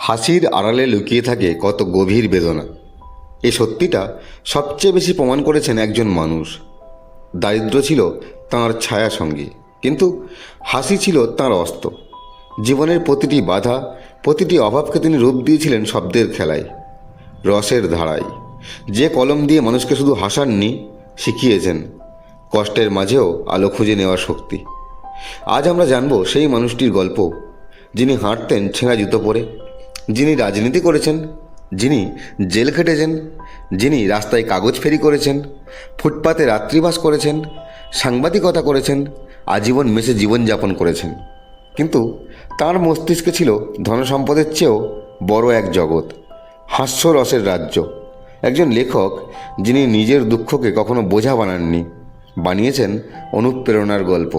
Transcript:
হাসির আড়ালে লুকিয়ে থাকে কত গভীর বেদনা। এই সত্যিটা সবচেয়ে বেশি প্রমাণ করেছেন একজন মানুষ। দারিদ্র্য ছিল তাঁর ছায়া সঙ্গী, কিন্তু হাসি ছিল তাঁর অস্ত্র। জীবনের প্রতিটি বাধা, প্রতিটি অভাবকে তিনি রূপ দিয়েছিলেন শব্দের খেলায়, রসের ধারায়। যে কলম দিয়ে মানুষকে শুধু হাসাননি, শিখিয়েছেন কষ্টের মাঝেও আলো খুঁজে নেওয়ার শক্তি। আজ আমরা জানব সেই মানুষটির গল্প, যিনি হাঁটতেন ছেঁড়া জুতো পরে, যিনি রাজনীতি করেছেন, যিনি জেল খেটেছেন, যিনি রাস্তায় কাগজ ফেরি করেছেন, ফুটপাতে রাত্রিবাস করেছেন, সাংবাদিকতা করেছেন, আজীবন মেসে জীবনযাপন করেছেন। কিন্তু তার মস্তিষ্কে ছিল ধনসম্পদের চেয়েও বড় এক জগৎ, হাস্যরসের রাজ্য। একজন লেখক যিনি নিজের দুঃখকে কখনো বোঝা বানাননি, বানিয়েছেন অনুপ্রেরণার গল্প।